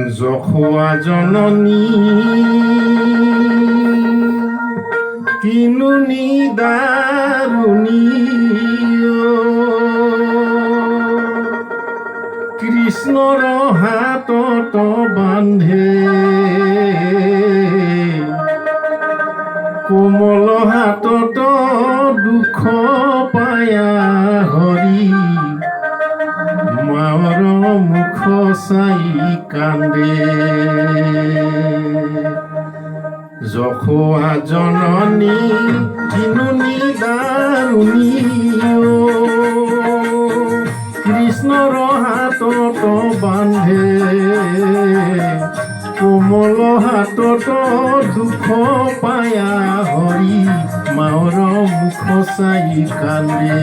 যশোৱা জননী কিনো নিদাৰুণী কৃষ্ণৰ হাতত বান্ধে কোমল হাতত দুখ পায়া হৰি মাৰ মুখ চাই কান্দে যশোৱা জননী কিনো নিদাৰুণী কৃষ্ণৰ হাতত বান্ধে কোমল হাতত দুখ পায়া হৰি মাৰ মুখ চাই কান্দে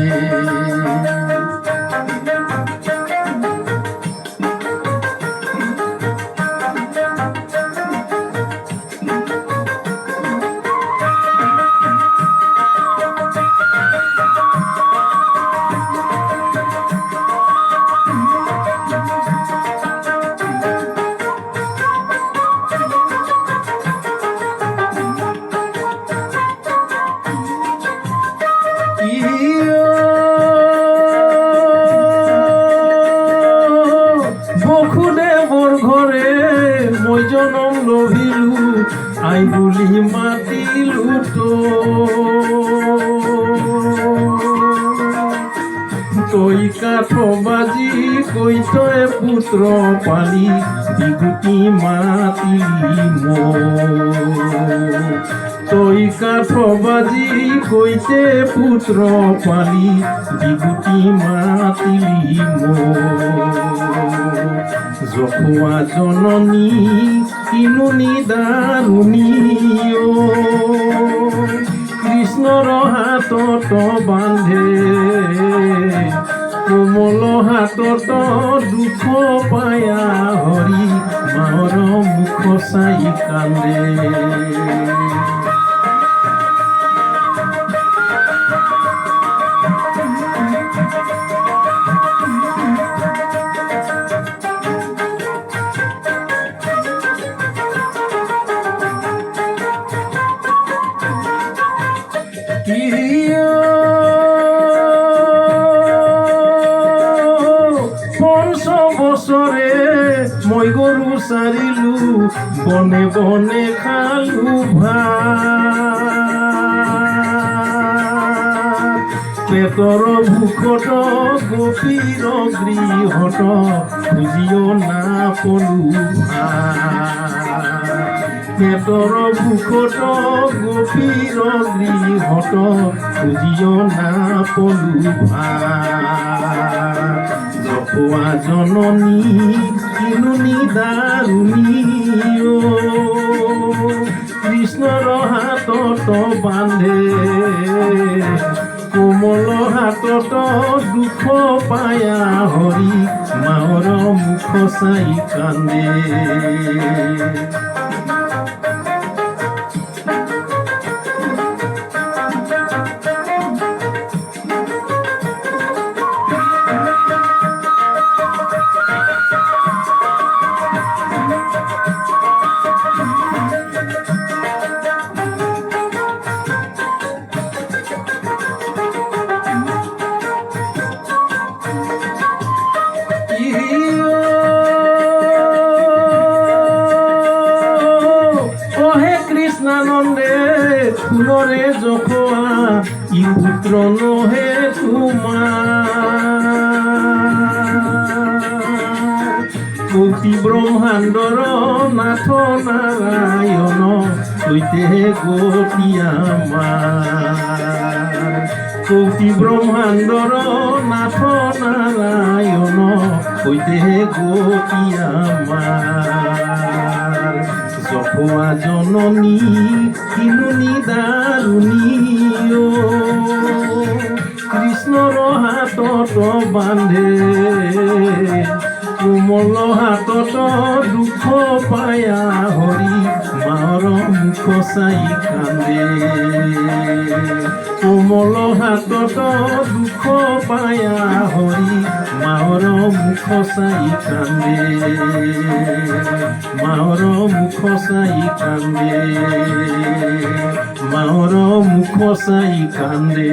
বসুদেৱৰ ঘৰে মই জনম লভিলো আই বুলি মাতিলো তই কাঠ বাজি কৈ তই পুত্ৰ পালি বিগুটি মাতিলি তই কাঠ বাজি কৈতে পুত্ৰ পালি বিগুটি মাতিলি যশোৱা জননী কিনো নিদাৰুণী কৃষ্ণৰ হাতত বান্ধে কোমল হাতত দুখ পায়া হৰি মাৰ মুখ চাই কান্দে বছৰে মই গৰু চাৰিলো বনে বনে খালো ভাত পেটৰ ভোকত গোপীৰ গৃহত খুজিও নাপলো পেটৰ ভোকত গোপীৰ গৃহত খুজিও নাপলো যশোৱা জননী কিনো নিদাৰুণী কৃষ্ণৰ হাতত বান্ধে কোমল হাতত দুখ পায়া হৰি মাৰ মুখ চাই কান্দে কৃষ্ণানন্দে ফুলৰে যশোৱা ই পুত্ৰ নহে তোমাৰ কোটি ব্ৰহ্মাণ্ডৰ নাথ নাৰায়ণ সৈতে গতি আমাৰ কোটি ব্ৰহ্মাণ্ডৰ নাথ নাৰায়ণ সৈতে গতি আমাৰ যশোৱা জননী কিনো নিদাৰুণী কৃষ্ণৰ হাতত বান্ধে কোমল হাতত দুখ পায়া হৰি মাৰ মুখ চাই কান্দে কোমল হাতত দুখ পায়া হৰি ମାର ମୁଖ ସାଇ କାନ୍ଦେ ମାର ମୁଖ ସାଇ କାନ୍ଦେ ମାର ମୁଖ ସାଇ କାନ୍ଦେ